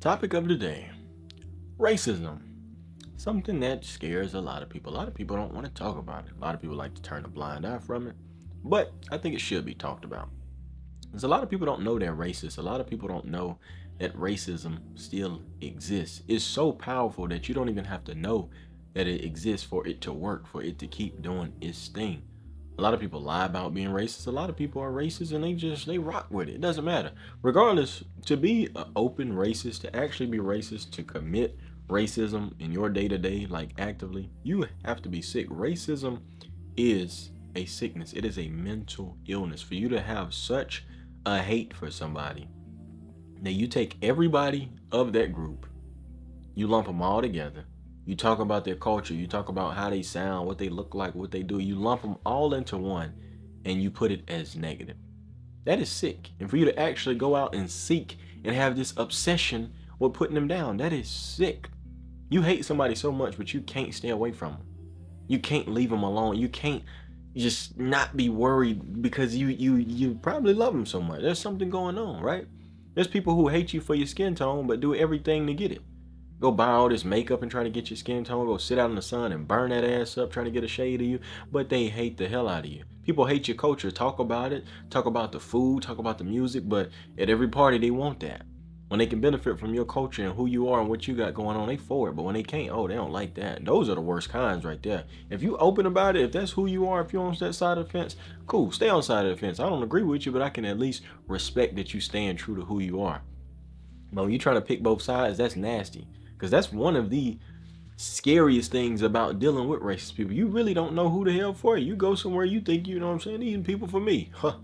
Topic of the day: racism. Something that scares a lot of people. A lot of people don't want to talk about it. A lot of people like to turn a blind eye from it. But I think it should be talked about. Because a lot of people don't know they're racist. A lot of people don't know that racism still exists. It's so powerful that you don't even have to know that it exists for it to work, for it to keep doing its thing. A lot of people lie about being racist. A lot of people are racist and they rock with it. It doesn't matter. Regardless, to be an open racist, to actually be racist, to commit racism in your day to day, like actively, you have to be sick. Racism is a sickness. It is a mental illness. For you to have such a hate for somebody that you take everybody of that group, you lump them all together. You talk about their culture. You talk about how they sound, what they look like, what they do. You lump them all into one and you put it as negative. That is sick. And for you to actually go out and seek and have this obsession with putting them down, that is sick. You hate somebody so much, but you can't stay away from them. You can't leave them alone. You can't just not be worried because you probably love them so much. There's something going on, right? There's people who hate you for your skin tone, but do everything to get it. Go buy all this makeup and try to get your skin tone. Go sit out in the sun and burn that ass up trying to get a shade of you. But they hate the hell out of you. People hate your culture. Talk about it. Talk about the food. Talk about the music. But at every party, they want that. When they can benefit from your culture and who you are and what you got going on, they for it. But when they can't, oh, they don't like that. Those are the worst kinds right there. If you open about it, if that's who you are, if you're on that side of the fence, cool. Stay on the side of the fence. I don't agree with you, but I can at least respect that you stand true to who you are. But when you're trying to pick both sides, that's nasty. Because that's one of the scariest things about dealing with racist people. You really don't know who the hell for you. You go somewhere, you think, you know what I'm saying, these people for me. Huh.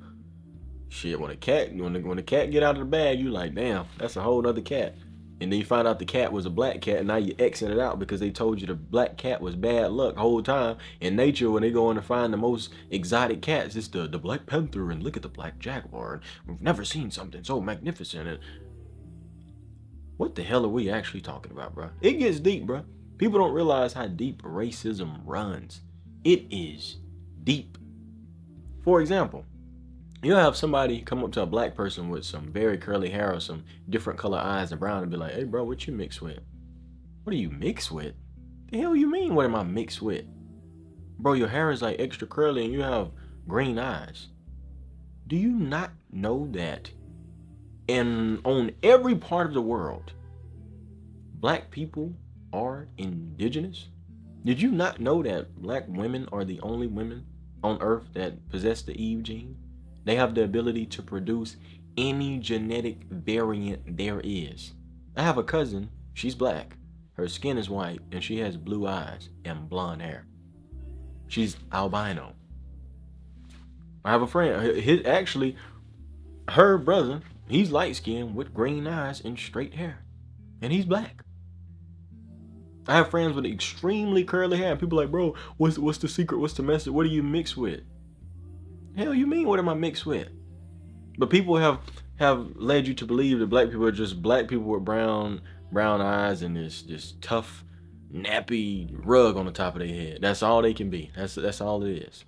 Shit, when the cat get out of the bag, you like, damn, that's a whole nother cat. And then you find out the cat was a black cat, and now you exit it out because they told you the black cat was bad luck the whole time. In nature, when they go in to find the most exotic cats, it's the black panther, and look at the black jaguar. And we've never seen something so magnificent. And what the hell are we actually talking about, bro? It gets deep, bro. People don't realize how deep racism runs. It is deep. For example, you'll have somebody come up to a black person with some very curly hair or some different color eyes and brown and be like, hey, bro, what you mixed with? What are you mixed with? The hell you mean, what am I mixed with? Bro, your hair is like extra curly and you have green eyes. Do you not know that on every part of the world, black people are indigenous? Did you not know that black women are the only women on earth that possess the Eve gene? They have the ability to produce any genetic variant there is. I have a cousin, she's black, her skin is white, and she has blue eyes and blonde hair. She's albino. I have a friend, her brother, he's light skinned with green eyes and straight hair. And he's black. I have friends with extremely curly hair. And people are like, bro, what's the secret? What's the message? What are you mixed with? Hell, you mean, what am I mixed with? But people have led you to believe that black people are just black people with brown eyes and this tough, nappy rug on the top of their head. That's all they can be. That's all it is.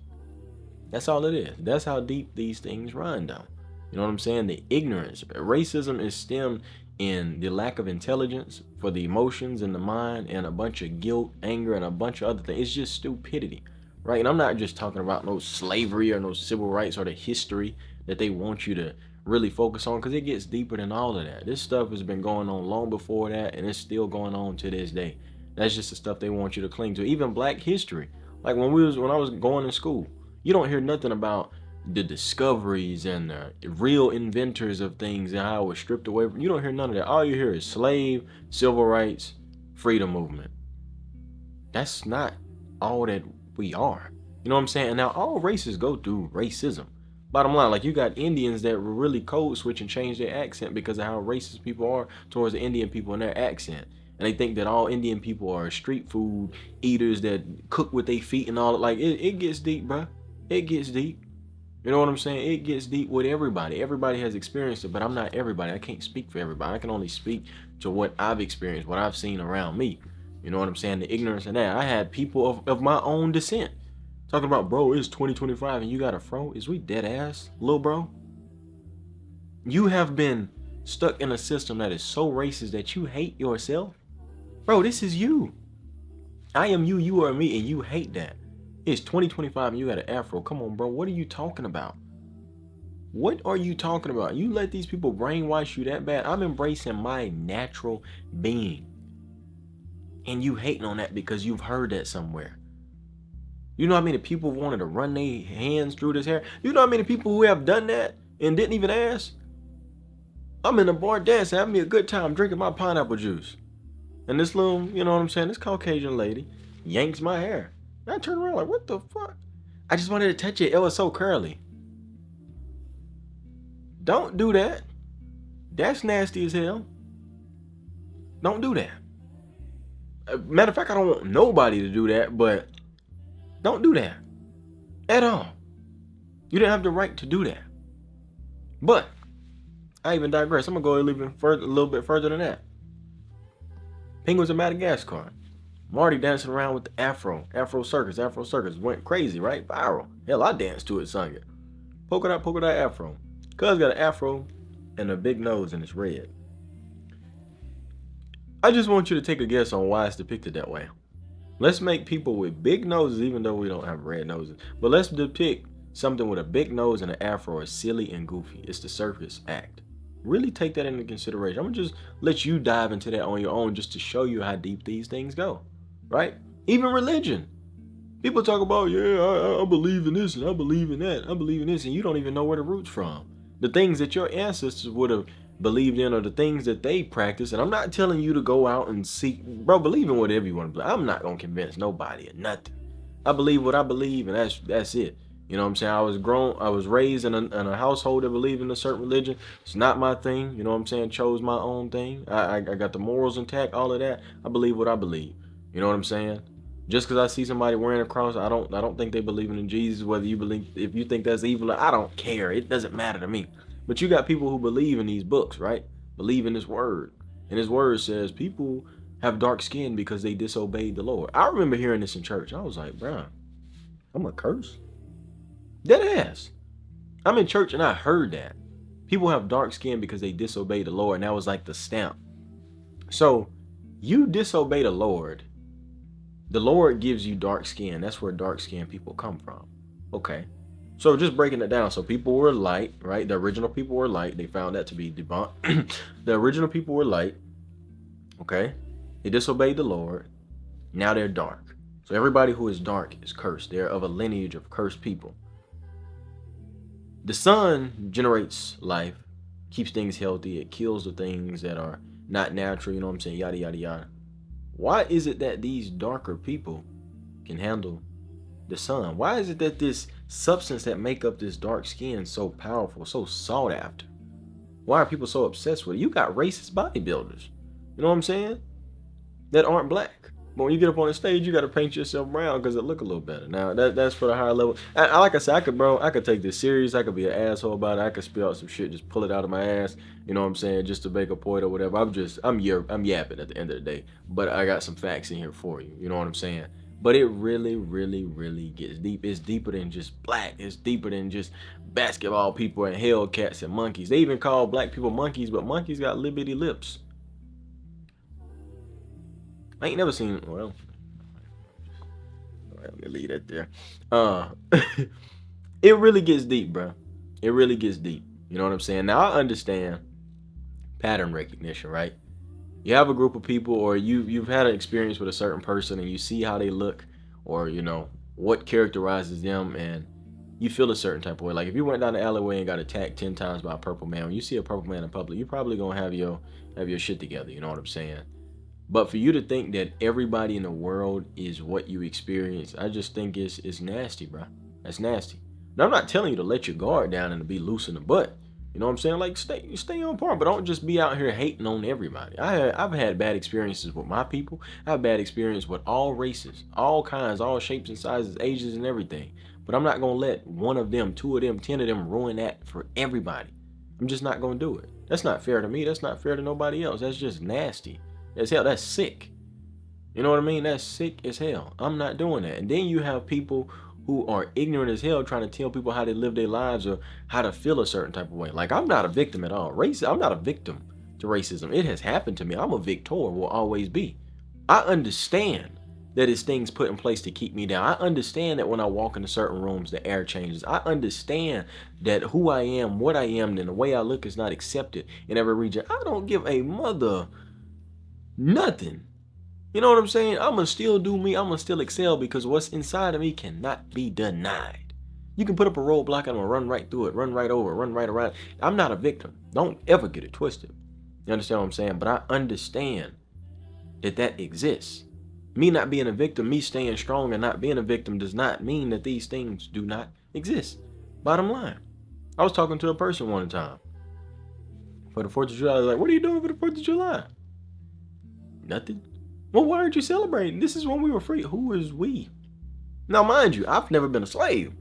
That's all it is. That's how deep these things run down. You know what I'm saying? The ignorance. Racism is stemmed in the lack of intelligence for the emotions in the mind and a bunch of guilt, anger, and a bunch of other things. It's just stupidity, right? And I'm not just talking about no slavery or no civil rights or the history that they want you to really focus on, because it gets deeper than all of that. This stuff has been going on long before that, and it's still going on to this day. That's just the stuff they want you to cling to. Even black history. Like when I was going to school, you don't hear nothing about the discoveries and the real inventors of things and how it was stripped away from. You don't hear none of that. All you hear is slave, civil rights, freedom movement. That's not all that we are. You know what I'm saying? And now all races go through racism. Bottom line, like you got Indians that really code switch and change their accent because of how racist people are towards the Indian people and their accent. And they think that all Indian people are street food eaters that cook with their feet and all. Like it gets deep, bro. It gets deep. You know what I'm saying? It gets deep with everybody. Everybody has experienced it, but I'm not everybody. I can't speak for everybody. I can only speak to what I've experienced, what I've seen around me. You know what I'm saying? The ignorance of that. I had people of my own descent talking about, bro, it's 2025 and you got a fro? Is we dead ass, little bro? You have been stuck in a system that is so racist that you hate yourself? Bro, this is you. I am you, you are me, and you hate that. It's 2025 and you got an afro. Come on, bro. What are you talking about? What are you talking about? You let these people brainwash you that bad? I'm embracing my natural being. And you hating on that because you've heard that somewhere. You know how many people wanted to run their hands through this hair? You know how many people who have done that and didn't even ask? I'm in a bar dancing, having me a good time, drinking my pineapple juice. And this little, you know what I'm saying, this Caucasian lady yanks my hair. And I turn around like, what the fuck? I just wanted to touch it. It was so curly. Don't do that. That's nasty as hell. Don't do that. Matter of fact, I don't want nobody to do that, but don't do that at all. You didn't have the right to do that. But I even digress. I'm gonna go a little bit further than that. Penguins of Madagascar. Marty dancing around with the Afro Circus went crazy, right? Viral. Hell, I danced to it, sung it. Polka dot Afro. Cuz got an Afro and a big nose and it's red. I just want you to take a guess on why it's depicted that way. Let's make people with big noses, even though we don't have red noses, but let's depict something with a big nose and an afro as silly and goofy. It's the circus act. Really take that into consideration. I'm gonna just let you dive into that on your own just to show you how deep these things go, right? Even religion. People talk about, yeah, I believe in this and I believe in that. I believe in this, and you don't even know where the root's from. The things that your ancestors would have believed in or the things that they practice. And I'm not telling you to go out and seek, bro, believe in whatever you want to believe. I'm not gonna convince nobody or nothing. I believe what I believe, and that's it. You know what I'm saying? I was raised in a household that believed in a certain religion. It's not my thing. You know what I'm saying? Chose my own thing. I got the morals intact, all of that. I believe what I believe. You know what I'm saying? Just because I see somebody wearing a cross, I don't think they believe in Jesus. Whether you believe, if you think that's evil, I don't care. It doesn't matter to me. But you got people who believe in these books, right? Believe in this word. And his word says people have dark skin because they disobeyed the Lord. I remember hearing this in church. I was like, bro, I'm a curse. Dead ass. I'm in church and I heard that. People have dark skin because they disobey the Lord. And that was like the stamp. So you disobey the Lord gives you dark skin. That's where dark skin people come from. Okay. So just breaking it down. So people were light, right? The original people were light. They found that to be debunked. The original people were light. Okay. They disobeyed the Lord. Now they're dark. So everybody who is dark is cursed. They're of a lineage of cursed people. The sun generates life, keeps things healthy. It kills the things that are not natural. You know what I'm saying? Yada, yada, yada. Why is it that these darker people can handle the sun? Why is it that this substance that make up this dark skin so powerful, so sought after? Why are people so obsessed with it? You got racist bodybuilders, you know what I'm saying, that aren't black. But when you get up on the stage, you got to paint yourself brown because it look a little better. Now that's for the higher level. Like I said, I could take this serious. I could be an asshole about it. I could spill out some shit, just pull it out of my ass. You know what I'm saying? Just to make a point or whatever. I'm yapping at the end of the day. But I got some facts in here for you. You know what I'm saying? But it really, really, really gets deep. It's deeper than just black. It's deeper than just basketball people and hellcats and monkeys. They even call black people monkeys, but monkeys got little bitty lips. I ain't never seen, well, let me leave that there. It really gets deep, bro. It really gets deep. You know what I'm saying? Now I understand pattern recognition, right? You have a group of people, or you've had an experience with a certain person and you see how they look, or you know what characterizes them, and you feel a certain type of way. Like if you went down the alleyway and got attacked 10 times by a purple man, when you see a purple man in public, you're probably gonna have your shit together. You know what I'm saying? But for you to think that everybody in the world is what you experience, I just think it's nasty, bro. That's nasty. Now, I'm not telling you to let your guard down and to be loose in the butt. You know what I'm saying? Like, stay on par, but don't just be out here hating on everybody. I've had bad experiences with my people. I have bad experience with all races, all kinds, all shapes and sizes, ages and everything. But I'm not going to let one of them, 2 of them, 10 of them ruin that for everybody. I'm just not going to do it. That's not fair to me. That's not fair to nobody else. That's just nasty as hell. That's sick. You know what I mean? That's sick as hell. I'm not doing that. And then you have people who are ignorant as hell trying to tell people how to live their lives or how to feel a certain type of way. Like, I'm not a victim at all. I'm not a victim to racism. It has happened to me. I'm a victor, will always be. I understand that it's things put in place to keep me down. I understand that when I walk into certain rooms, the air changes. I understand that who I am, what I am, and the way I look is not accepted in every region. I don't give a mother nothing. You know what I'm saying? I'm going to still do me. I'm going to still excel because what's inside of me cannot be denied. You can put up a roadblock and I'm going to run right through it, run right over it, run right around. I'm not a victim. Don't ever get it twisted. You understand what I'm saying? But I understand that exists. Me not being a victim, me staying strong and not being a victim does not mean that these things do not exist. Bottom line. I was talking to a person one time for the 4th of July. I was like, what are you doing for the 4th of July? Nothing. Well, why aren't you celebrating? This is when we were free. Who is we? Now, mind you, I've never been a slave,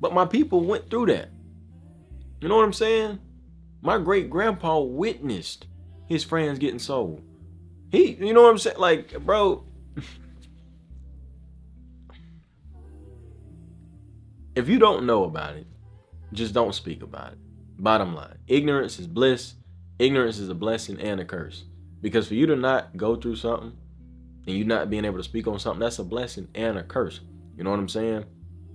but my people went through that. You know what I'm saying? My great grandpa witnessed his friends getting sold. You know what I'm saying? Like, bro, if you don't know about it, just don't speak about it. Bottom line, ignorance is bliss. Ignorance is a blessing and a curse. Because for you to not go through something and you not being able to speak on something, that's a blessing and a curse. You know what I'm saying?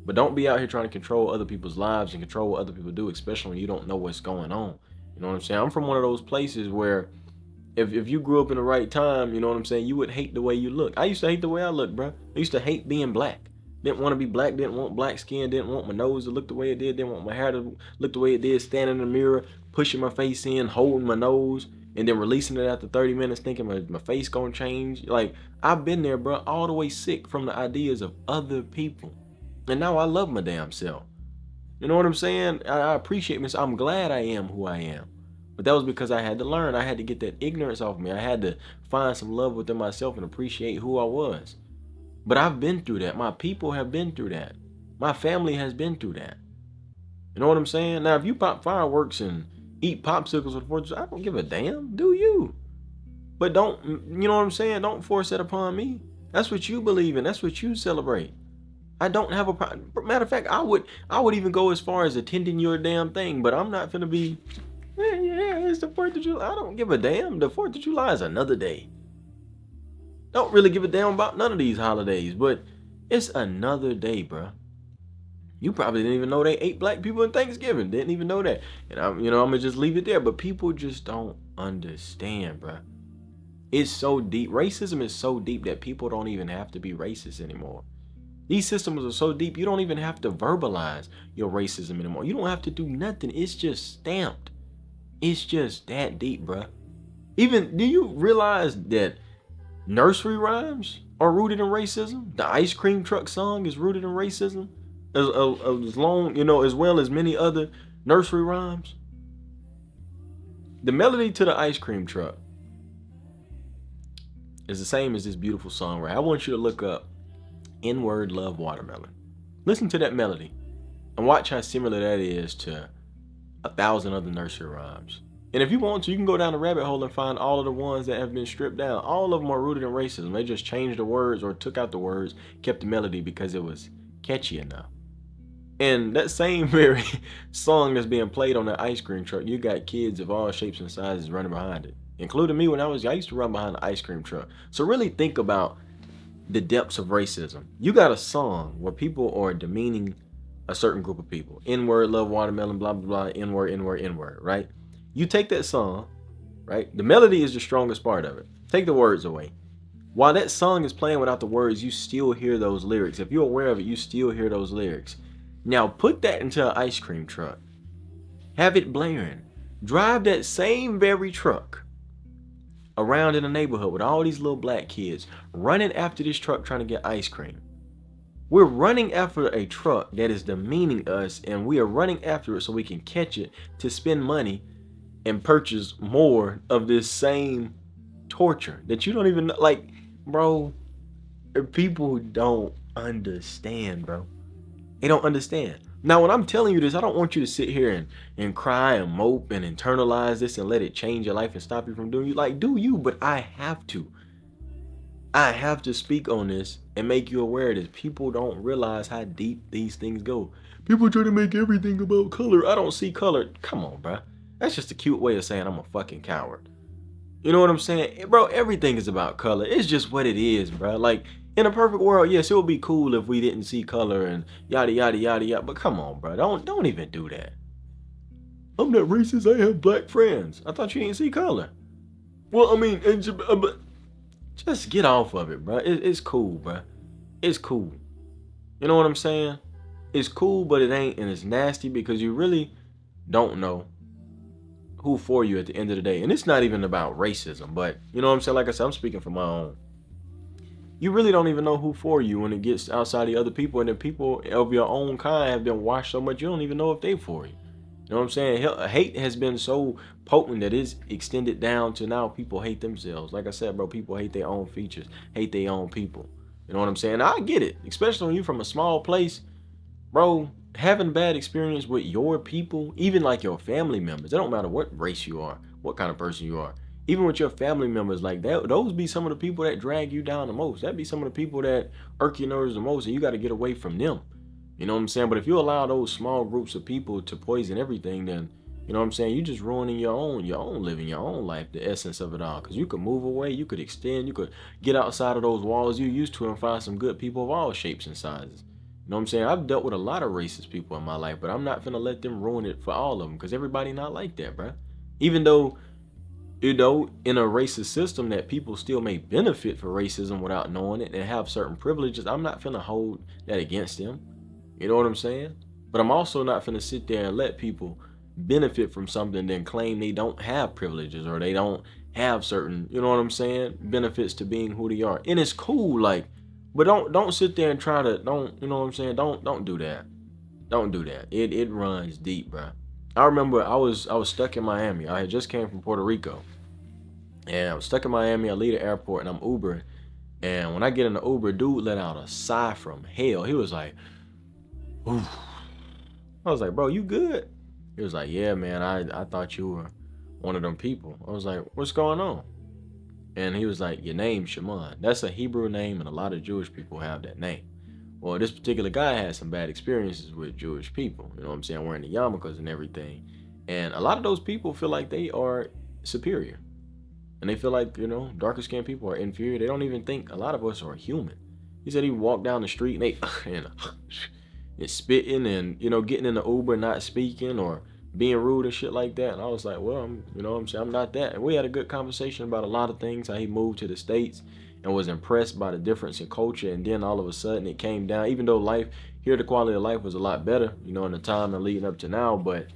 But don't be out here trying to control other people's lives and control what other people do, especially when you don't know what's going on. You know what I'm saying? I'm from one of those places where if you grew up in the right time, you know what I'm saying, you would hate the way you look. I used to hate the way I look, bro. I used to hate being black. Didn't want to be black, didn't want black skin, didn't want my nose to look the way it did, didn't want my hair to look the way it did, standing in the mirror, pushing my face in, holding my nose, and then releasing it after 30 minutes thinking my face gonna change. Like, I've been there, bro, all the way sick from the ideas of other people. And now I love my damn self. You know what I'm saying? I appreciate myself. I'm glad I am who I am. But that was because I had to learn. I had to get that ignorance off me. I had to find some love within myself and appreciate who I was. But I've been through that. My people have been through that. My family has been through that. You know what I'm saying? Now, if you pop fireworks and eat popsicles with 4th of July, I don't give a damn. Do you? But don't, you know what I'm saying? Don't force that upon me. That's what you believe in. That's what you celebrate. I don't have a problem. Matter of fact, I would even go as far as attending your damn thing, but I'm not finna be, yeah, it's the 4th of July. I don't give a damn. The 4th of July is another day. Don't really give a damn about none of these holidays, but it's another day, bruh. You probably didn't even know they ate black people in Thanksgiving. Didn't even know that. And I'm gonna just leave it there. But people just don't understand, bruh. It's so deep. Racism is so deep that people don't even have to be racist anymore. These systems are so deep, you don't even have to verbalize your racism anymore. You don't have to do nothing. It's just stamped. It's just that deep, bruh. Even, do you realize that nursery rhymes are rooted in racism? The ice cream truck song is rooted in racism, as well as many other nursery rhymes. The melody to the ice cream truck is the same as this beautiful song, right? I want you to look up N-word love watermelon. Listen to that melody and watch how similar that is to 1,000 other nursery rhymes. And if you want to, you can go down the rabbit hole and find all of the ones that have been stripped down. All of them are rooted in racism. They just changed the words or took out the words, kept the melody because it was catchy enough. And that same very song that's being played on the ice cream truck, you got kids of all shapes and sizes running behind it, including me when I used to run behind the ice cream truck. So really think about the depths of racism. You got a song where people are demeaning a certain group of people. N-word, love watermelon, blah, blah, blah, N-word, N-word, N-word, right? You take that song, right? The melody is the strongest part of it. Take the words away. While that song is playing without the words, you still hear those lyrics. If you're aware of it, you still hear those lyrics. Now put that into an ice cream truck. Have it blaring. Drive that same very truck around in the neighborhood with all these little black kids running after this truck trying to get ice cream. We're running after a truck that is demeaning us, and we are running after it so we can catch it to spend money and purchase more of this same torture that you don't even know. Like, bro, people don't understand, bro. They don't understand. Now, when I'm telling you this, I don't want you to sit here and cry and mope and internalize this and let it change your life and stop you from doing you. Like, do you, but I have to. I have to speak on this and make you aware that people don't realize how deep these things go. People try to make everything about color. I don't see color. Come on, bruh. That's just a cute way of saying I'm a fucking coward. You know what I'm saying? Bro, everything is about color. It's just what it is, bro. Like, in a perfect world, yes, it would be cool if we didn't see color and yada yada yada yada. But come on, bro. Don't even do that. I'm not racist. I have black friends. I thought you didn't see color. Well, I mean, but just get off of it, bro. It's cool, bro. It's cool. You know what I'm saying? It's cool, but it ain't, and it's nasty because you really don't know who for you at the end of the day. And it's not even about racism, but you know what I'm saying? Like I said, I'm speaking from my own. You really don't even know who for you when it gets outside the other people, and the people of your own kind have been washed so much you don't even know if they for you. You know what I'm saying? Hate has been so potent that it's extended down to now people hate themselves. Like I said, bro, people hate their own features, hate their own people. You know what I'm saying? I get it, especially when you from a small place, bro. Having bad experience with your people, even like your family members, it don't matter what race you are, what kind of person you are, even with your family members, like that, those be some of the people that drag you down the most. That be some of the people that irk your nerves the most, and you got to get away from them. You know what I'm saying? But if you allow those small groups of people to poison everything, then you know what I'm saying, you just ruining your own living, your own life, the essence of it all. Because you could move away, you could extend, you could get outside of those walls you used to and find some good people of all shapes and sizes. You know what I'm saying? I've dealt with a lot of racist people in my life, but I'm not finna let them ruin it for all of them, because everybody not like that, bruh. Even though, you know, in a racist system that people still may benefit for racism without knowing it and have certain privileges, I'm not finna hold that against them. You know what I'm saying? But I'm also not finna sit there and let people benefit from something then claim they don't have privileges or they don't have certain, you know what I'm saying, benefits to being who they are. And it's cool, like, but don't sit there and try to, don't, you know what I'm saying? Don't do that. Don't do that. It runs deep, bro. I remember I was stuck in Miami. I had just came from Puerto Rico. And I was stuck in Miami. I leave the airport and I'm Ubering. And when I get in the Uber, dude let out a sigh from hell. He was like, oof. I was like, bro, you good? He was like, yeah, man, I thought you were one of them people. I was like, what's going on? And he was like, your name's Shimon. That's a Hebrew name, and a lot of Jewish people have that name. Well, this particular guy had some bad experiences with Jewish people. You know what I'm saying? Wearing the yarmulkes and everything. And a lot of those people feel like they are superior. And they feel like, you know, darker skinned people are inferior. They don't even think a lot of us are human. He said he walked down the street and they and spitting and, you know, getting in the Uber not speaking or being rude and shit like that. And I was like, well, you know what I'm saying? I'm not that. And we had a good conversation about a lot of things, how he moved to the States and was impressed by the difference in culture. And then all of a sudden it came down, even though life here, the quality of life was a lot better, you know, in the time and leading up to now. But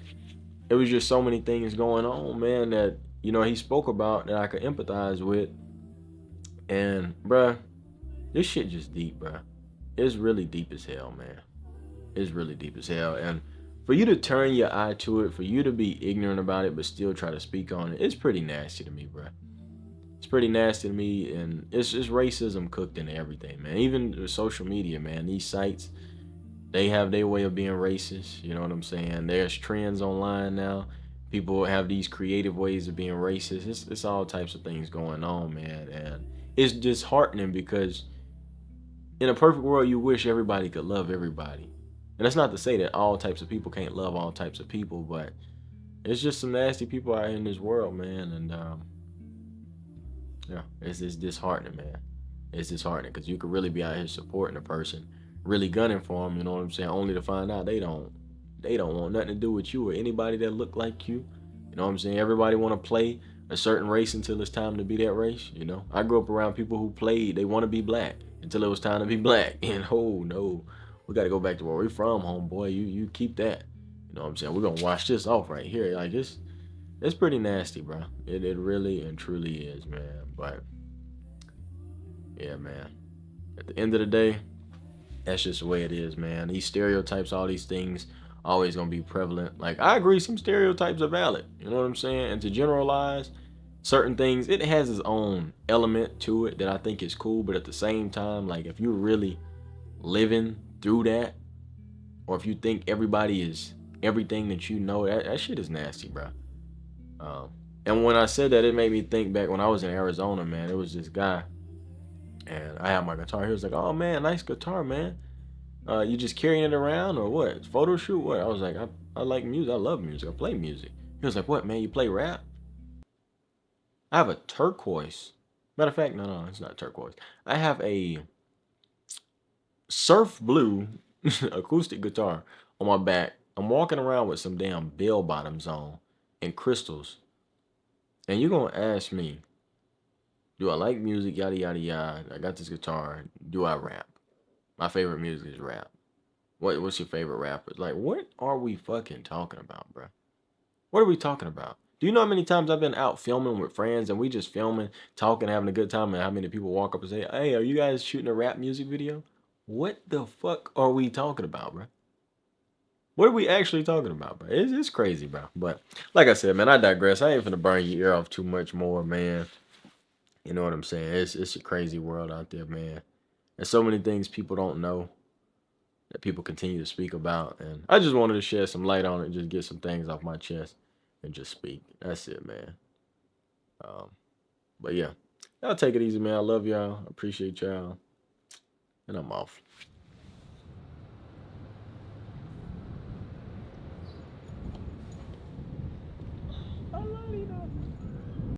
it was just so many things going on, man, that, you know, he spoke about that I could empathize with. And, bruh, this shit just deep, bruh. It's really deep as hell, man. It's really deep as hell. And for you to turn your eye to it, for you to be ignorant about it but still try to speak on it, it's pretty nasty to me, bruh. It's pretty nasty to me, and it's just racism cooked into everything, man. Even the social media, man. These sites, they have their way of being racist. You know what I'm saying? There's trends online now. People have these creative ways of being racist. It's all types of things going on, man. And it's disheartening because in a perfect world, you wish everybody could love everybody. And that's not to say that all types of people can't love all types of people, but it's just some nasty people out in this world, man. And yeah, it's disheartening, man. It's disheartening because you could really be out here supporting a person, really gunning for them. You know what I'm saying? Only to find out they don't want nothing to do with you or anybody that look like you. You know what I'm saying? Everybody want to play a certain race until it's time to be that race. You know, I grew up around people who played. They want to be black until it was time to be black. And oh no, we got to go back to where we're from, homeboy. You keep that. You know what I'm saying? We're gonna wash this off right here. Like it's pretty nasty, bro. It really and truly is, man. But yeah, man. At the end of the day, that's just the way it is, man. These stereotypes, all these things, always gonna be prevalent. Like I agree, some stereotypes are valid. You know what I'm saying? And to generalize certain things, it has its own element to it that I think is cool. But at the same time, like if you're really living through that, or if you think everybody is everything that you know, that shit is nasty, bro. Um, and when I said that, it made me think back when I was in Arizona, man. It was this guy. And I had my guitar. He was like, "Oh man, nice guitar, man. You just carrying it around or what? Photo shoot? What?" I was like, I like music. I love music. I play music." He was like, "What, man? You play rap?" I have a turquoise. Matter of fact, no, it's not turquoise. I have a surf blue acoustic guitar on my back. I'm walking around with some damn bell bottoms on and crystals. And you're gonna ask me, do I like music? Yada yada yada. I got this guitar. Do I rap? My favorite music is rap. What's your favorite rapper? Like, what are we fucking talking about, bro? What are we talking about? Do you know how many times I've been out filming with friends and we just filming, talking, having a good time, and how many people walk up and say, "Hey, are you guys shooting a rap music video?" What the fuck are we talking about, bro? What are we actually talking about, bro? It's crazy, bro. But like I said, man, I digress. I ain't finna burn your ear off too much more, man. You know what I'm saying? It's a crazy world out there, man. There's so many things people don't know that people continue to speak about, and I just wanted to shed some light on it, and just get some things off my chest, and just speak. That's it, man. Um, but yeah, y'all take it easy, man. I love y'all. I appreciate y'all, and I'm off. I love you, though.